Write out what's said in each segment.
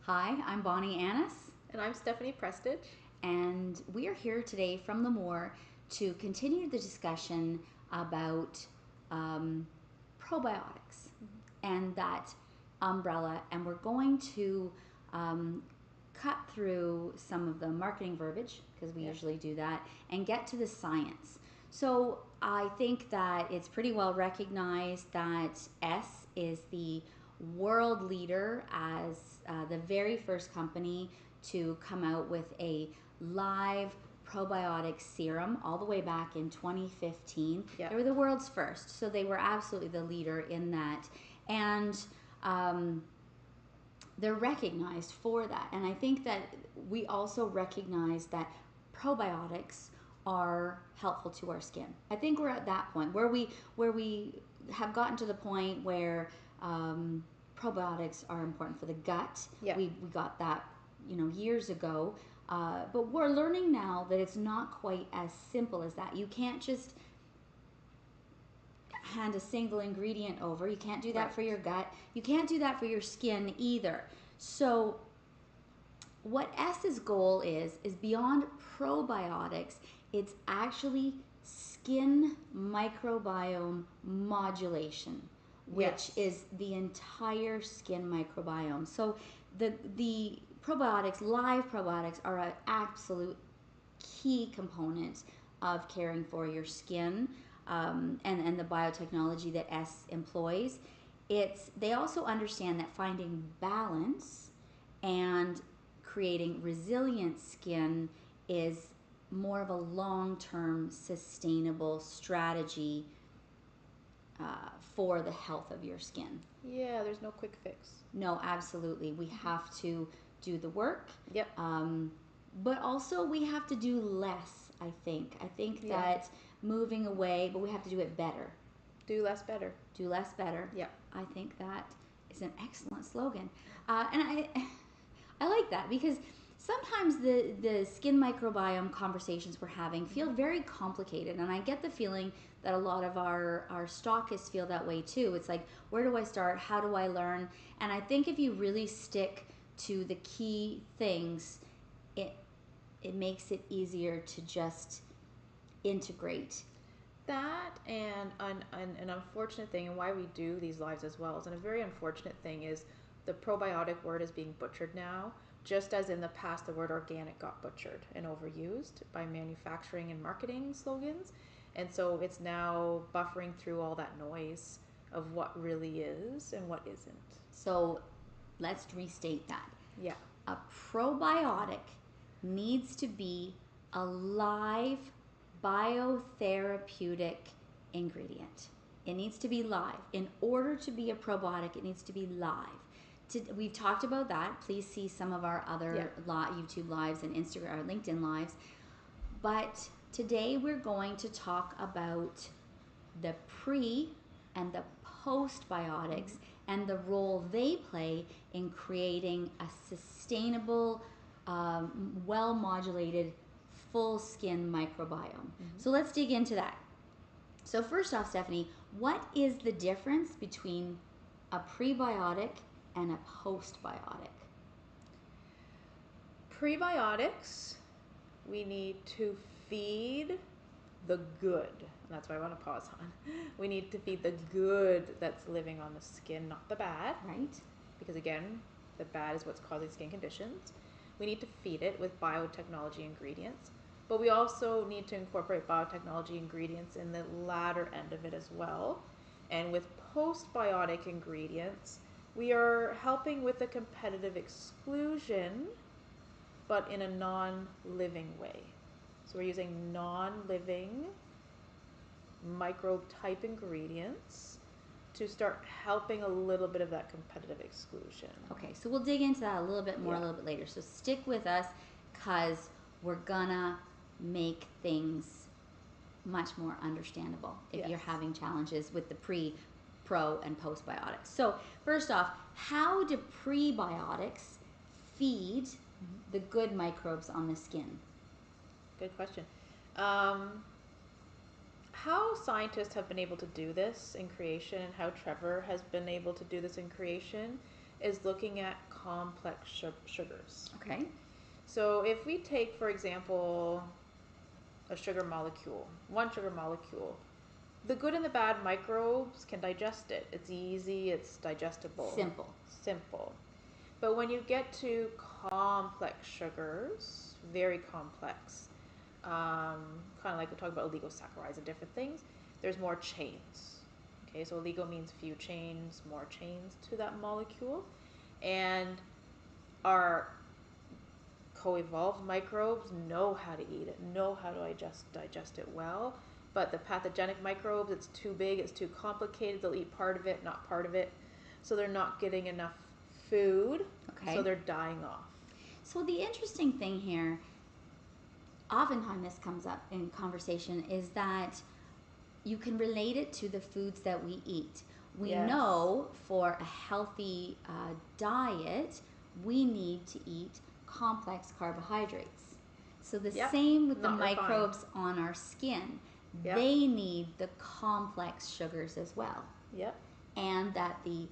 Hi, I'm Bonnie Annis, And I'm Stephanie Prestidge. and we are here today from the Moor to continue the discussion about probiotics and that umbrella. And we're going to cut through some of the marketing verbiage, because we usually do that, and get to the science. So I think that it's pretty well recognized that Esse is the world leader as the very first company to come out with a live probiotic serum all the way back in 2015. Yep. They were the world's first, so they were absolutely the leader in that. And they're recognized for that. And I think that we also recognize that probiotics are helpful to our skin. I think we're at that point where we have gotten to the point where probiotics are important for the gut. Yeah. We got that years ago, but we're learning now that it's not quite as simple as that. You can't just hand a single ingredient over. You can't do that for your gut. You can't do that for your skin either. So what Esse's goal is beyond probiotics, it's actually skin microbiome modulation, which is the entire skin microbiome. So the probiotics, live probiotics, are an absolute key component of caring for your skin, and the biotechnology that Esse employs. They also understand that finding balance and creating resilient skin is more of a long-term sustainable strategy for the health of your skin. Yeah, there's no quick fix. No, absolutely. We have to do the work. Yep. But also we have to do less, I think. I think that moving away, but we have to do it better. Do less better. Do less better. Yeah. I think that is an excellent slogan. And I like that, because sometimes the skin microbiome conversations we're having feel very complicated, and I get the feeling that a lot of our stockists feel that way too. It's like, where do I start? How do I learn? And I think if you really stick to the key things, it makes it easier to just integrate. That and an unfortunate thing, and why we do these lives as well, and a very unfortunate thing is the probiotic word is being butchered now, just as in the past the word organic got butchered and overused by manufacturing and marketing slogans. And so it's now buffering through all that noise of what really is and what isn't. So let's restate that. Yeah. A probiotic needs to be a live biotherapeutic ingredient. It needs to be live. In order to be a probiotic, it needs to be live. We've talked about that. Please see some of our other YouTube lives and Instagram or LinkedIn lives. But today we're going to talk about the pre and the postbiotics and the role they play in creating a sustainable, well-modulated, full skin microbiome. So let's dig into that. So first off, Stephanie, what is the difference between a prebiotic and a postbiotic? Prebiotics, we need to feed the good. That's what I want to pause on. We need to feed the good that's living on the skin, not the bad. Right. Because again, the bad is what's causing skin conditions. We need to feed it with biotechnology ingredients, but we also need to incorporate biotechnology ingredients in the latter end of it as well. And with postbiotic ingredients, we are helping with the competitive exclusion, but in a non-living way. So we're using non-living microbe type ingredients to start helping a little bit of that competitive exclusion. Okay, so we'll dig into that a little bit more a little bit later. So stick with us, because we're gonna make things much more understandable if you're having challenges with the pre, pro, and postbiotics. So first off, how do prebiotics feed the good microbes on the skin? Good question. How scientists have been able to do this in creation, and how Trevor has been able to do this in creation, is looking at complex sugars. Okay. So if we take, for example, a sugar molecule, one sugar molecule, the good and the bad microbes can digest it. It's easy, it's digestible. Simple. But when you get to complex sugars, very complex, kind of like we talk about oligosaccharides and different things, there's more chains. Okay, so oligo means few chains, more chains to that molecule. And our co-evolved microbes know how to eat it, know how to digest it well. But the pathogenic microbes, it's too big, it's too complicated. They'll eat part of it, not part of it. So they're not getting enough food. Okay. So they're dying off. So the interesting thing here, oftentimes this comes up in conversation, is that you can relate it to the foods that we eat. We Yes. know for a healthy diet, we need to eat complex carbohydrates. So the Yep. same with the Not refined. microbes on our skin. Yep. They need the complex sugars as well. Yep. And that the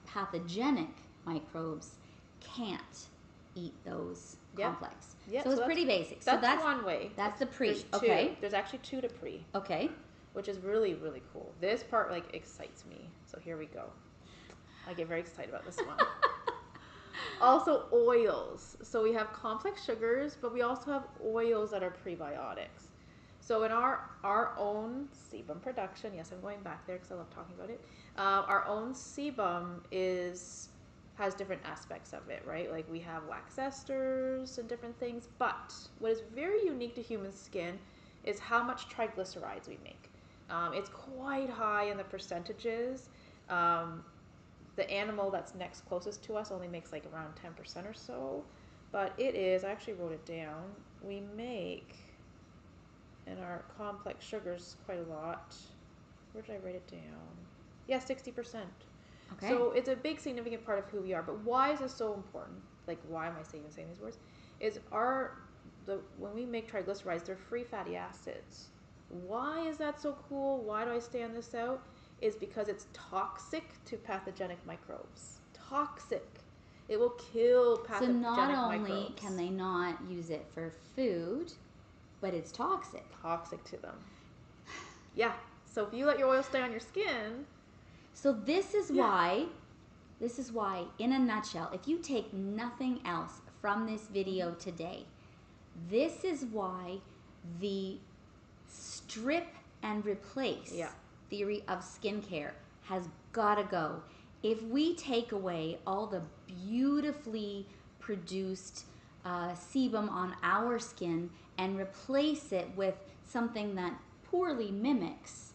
pathogenic microbes can't eat those Yep. complex. Yep. So it's pretty basic. That's, So that's one way. That's the pre. There's two. Okay. There's actually two to pre. Okay. Which is really, really cool. This part like excites me. So here we go. I get very excited about this one. Also oils. So we have complex sugars, but we also have oils that are prebiotics. So in our own sebum production, yes, I'm going back there because I love talking about it. Our own sebum has different aspects of it, right? Like we have wax esters and different things. But what is very unique to human skin is how much triglycerides we make. It's quite high in the percentages. The animal that's next closest to us only makes like around 10% or so. But it is, I actually wrote it down, we make in our complex sugars quite a lot. Where did I write it down? Yeah, 60%. Okay. So it's a big significant part of who we are. But why is this so important? Like, why am I saying these words? Is when we make triglycerides, they're free fatty acids. Why is that so cool? Why do I stand this out? Is because it's toxic to pathogenic microbes. Toxic. It will kill pathogenic microbes. So not only can they not use it for food, but it's toxic. Toxic to them. Yeah. So if you let your oil stay on your skin. So this is why, in a nutshell, if you take nothing else from this video today, this is why the strip and replace theory of skincare has got to go. If we take away all the beautifully produced sebum on our skin and replace it with something that poorly mimics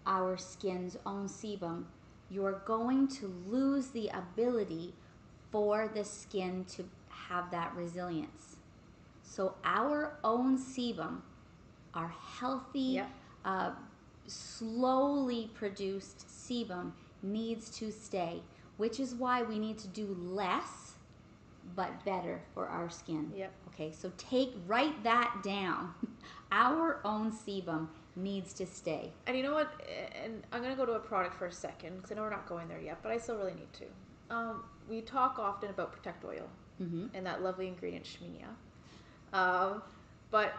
our skin's own sebum, you're going to lose the ability for the skin to have that resilience. So our own sebum, our healthy, slowly produced sebum needs to stay, which is why we need to do less but better for our skin. Yep. Okay, so write that down. Our own sebum needs to stay. And you know what? And I'm going to go to a product for a second because I know we're not going there yet, but I still really need to. We talk often about Protect Oil and that lovely ingredient Shminia. But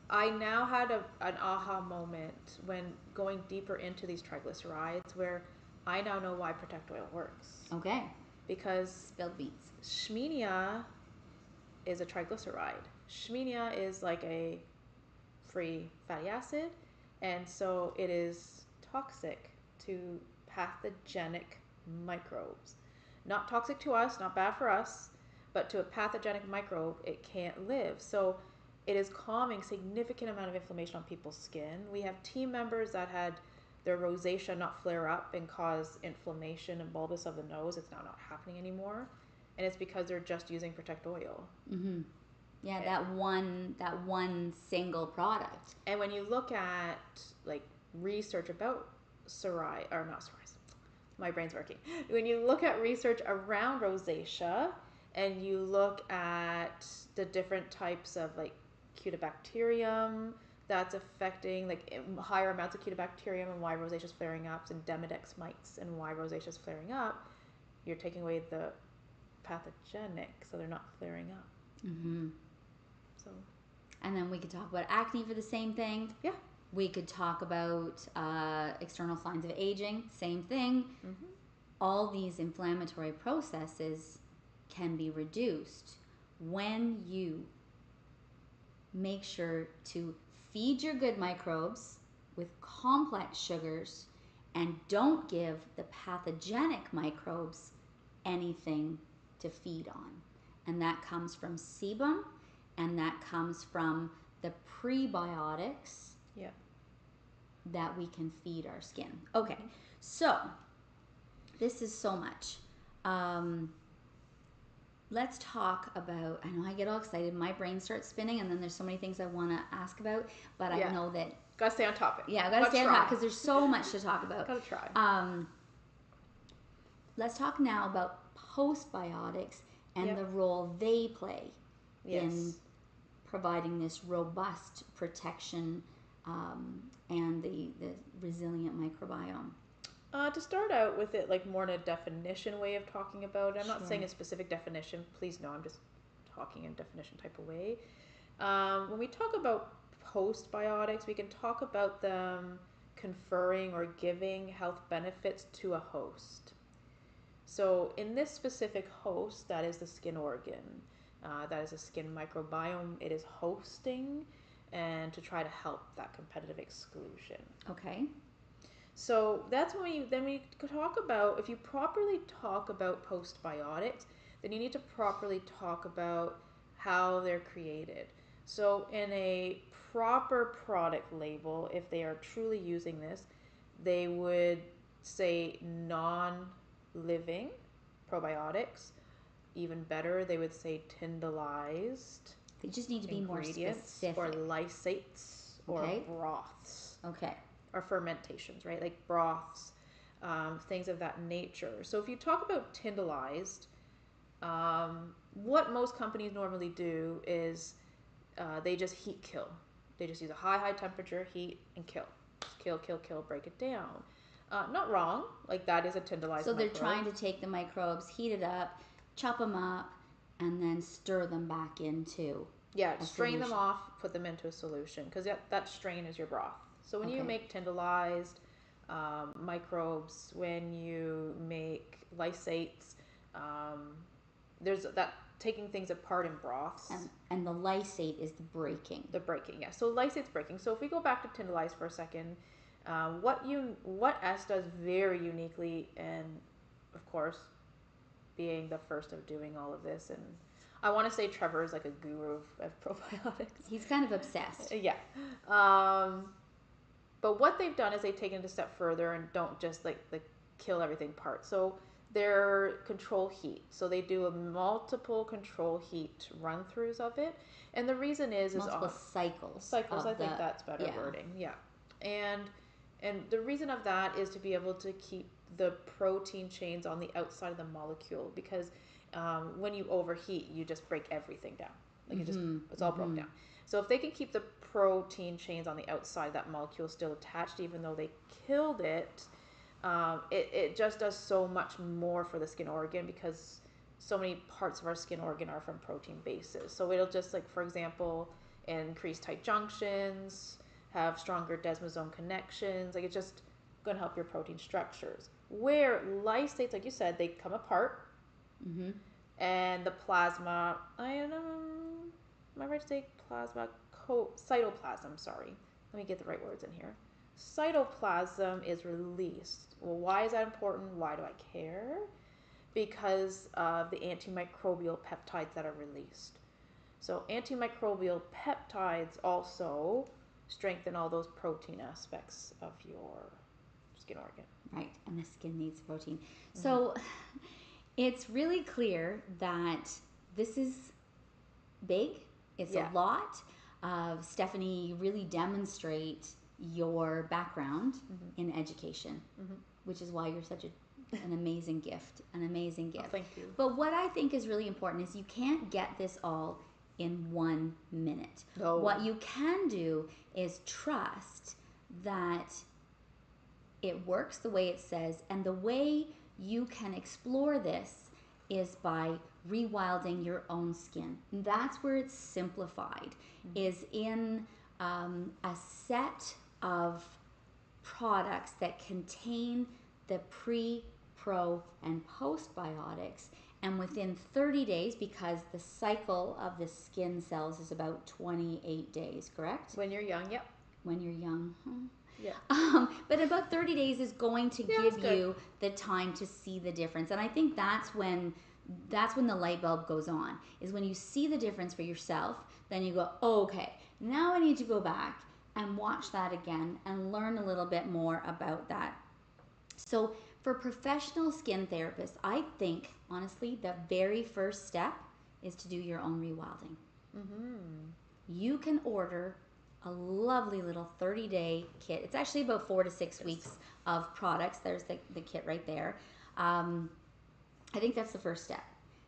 I now had an aha moment when going deeper into these triglycerides where I now know why Protect Oil works. Okay. Because spilled beans. Shminia is a triglyceride. Shminia is like a free fatty acid, and so it is toxic to pathogenic microbes. Not toxic to us, not bad for us, but to a pathogenic microbe, it can't live. So it is calming significant amount of inflammation on people's skin. We have team members that had their rosacea not flare up and cause inflammation and bulbous of the nose. It's now not happening anymore. And it's because they're just using Protect Oil. Mm-hmm. Yeah, that one single product. And when you look at like research about my brain's working. When you look at research around rosacea and you look at the different types of like Cutibacterium, that's affecting like higher amounts of Cutibacterium and why rosacea is flaring up, and Demodex mites and why rosacea is flaring up, you're taking away the pathogenic, so they're not flaring up. Mm-hmm. So, and then we could talk about acne for the same thing. Yeah. We could talk about external signs of aging, same thing. mm-hmm. All these inflammatory processes can be reduced when you make sure to feed your good microbes with complex sugars and don't give the pathogenic microbes anything to feed on. And that comes from sebum, and that comes from the prebiotics that we can feed our skin. Okay, so this is so much. Let's talk about, I know I get all excited, my brain starts spinning, and then there's so many things I want to ask about, but I know that... Gotta stay on topic. Yeah, I gotta stay on topic because there's so much to talk about. Gotta try. Let's talk now about postbiotics and the role they play in providing this robust protection and the resilient microbiome. To start out with it, like more in a definition way of talking about it. I'm not Sure. saying a specific definition. Please no, I'm just talking in a definition type of way. When we talk about postbiotics, we can talk about them conferring or giving health benefits to a host. So in this specific host, that is the skin organ, that is a skin microbiome, it is hosting and to try to help that competitive exclusion. Okay. So that's when we could talk about, if you properly talk about postbiotics, then you need to properly talk about how they're created. So in a proper product label, if they are truly using this, they would say non-living probiotics. Even better, they would say tyndallized. They just need to be more specific. Or lysates or broths. Okay. Or fermentations, right? Like broths, things of that nature. So if you talk about tyndallized, what most companies normally do is they just heat kill. They just use a high temperature, heat, and kill. Just kill, break it down. Not wrong. Like that is a tyndallized So they're microbe. trying to take the microbes, heat it up, chop them up, and then stir them back into strain them off, put them into a solution, because that strain is your broth. So when you make tyndallized microbes, when you make lysates, there's that taking things apart in broths. And the lysate is the breaking. The breaking, yeah. So lysate's breaking. So if we go back to tyndallized for a second, what S does very uniquely, and of course, being the first of doing all of this, and I want to say Trevor is like a guru of probiotics. He's kind of obsessed. Yeah. But what they've done is they've taken it a step further and don't just like kill everything apart. So they're control heat. So they do a multiple control heat run-throughs of it. And the reason is multiple cycles. I think that's better wording. Yeah. And the reason of that is to be able to keep the protein chains on the outside of the molecule, because when you overheat, you just break everything down. Like it's all broken down. So if they can keep the protein chains on the outside of that molecule still attached, even though they killed it, it just does so much more for the skin organ, because so many parts of our skin organ are from protein bases. So it'll just, like, for example, increase tight junctions, have stronger desmosome connections. Like, it's just going to help your protein structures. Where lysates, like you said, they come apart. And the plasma, am I right to say plasma? Cytoplasm, sorry. Let me get the right words in here. Cytoplasm is released. Well, why is that important? Why do I care? Because of the antimicrobial peptides that are released. So antimicrobial peptides also strengthen all those protein aspects of your skin organ. Right, and the skin needs protein. So it's really clear that this is big. It's a lot. Stephanie, you really demonstrate your background in education, which is why you're such an amazing gift. Oh, thank you. But what I think is really important is you can't get this all in 1 minute. No. What you can do is trust that it works the way it says, and the way you can explore this is by rewilding your own skin. That's where it's simplified, is in a set of products that contain the pre, pro, and postbiotics. And within 30 days, because the cycle of the skin cells is about 28 days, correct? When you're young, yep. When you're young. Yeah. But about 30 days is going to give you the time to see the difference. And I think that's when the light bulb goes on, is when you see the difference for yourself. Then you go, oh, okay, now I need to go back and watch that again and learn a little bit more about that. So for professional skin therapists, I think, honestly, the very first step is to do your own rewilding. You can order a lovely little 30-day kit. It's actually about 4 to 6 weeks of products. There's the kit right there. I think that's the first step.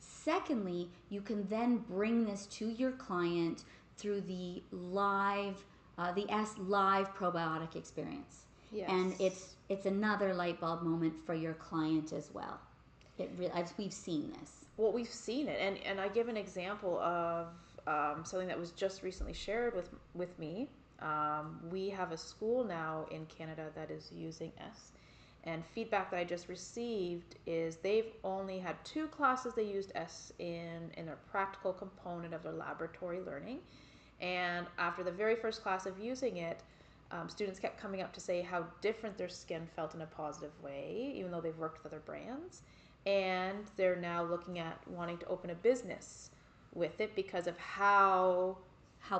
Secondly, you can then bring this to your client through the Esse live probiotic experience. Yes. And it's another light bulb moment for your client as well. We've seen this. Well, we've seen it, and I give an example of something that was just recently shared with me. We have a school now in Canada that is using Esse, and feedback that I just received is they've only had 2 classes they used Esse in their practical component of their laboratory learning. And after the very first class of using it, students kept coming up to say how different their skin felt in a positive way, even though they've worked with other brands. And they're now looking at wanting to open a business with it because of how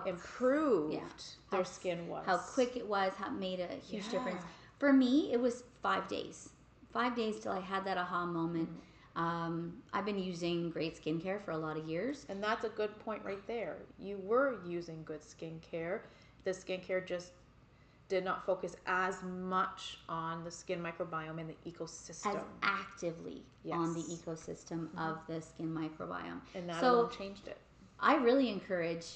improved their skin was. How quick it was, how it made a huge difference. For me, it was 5 days. 5 days till I had that aha moment. I've been using great skincare for a lot of years. And that's a good point right there. You were using good skincare. The skincare just did not focus as much on the skin microbiome and the ecosystem. As actively on the ecosystem of the skin microbiome. And that alone changed it. I really encourage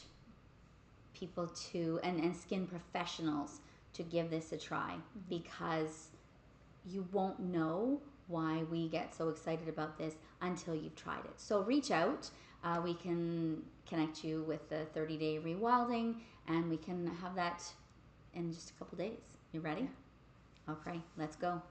people to, and skin professionals, to give this a try, because you won't know why we get so excited about this until you've tried it. So reach out. We can connect you with the 30-day rewilding, and we can have that in just a couple days. You ready? Okay, let's go.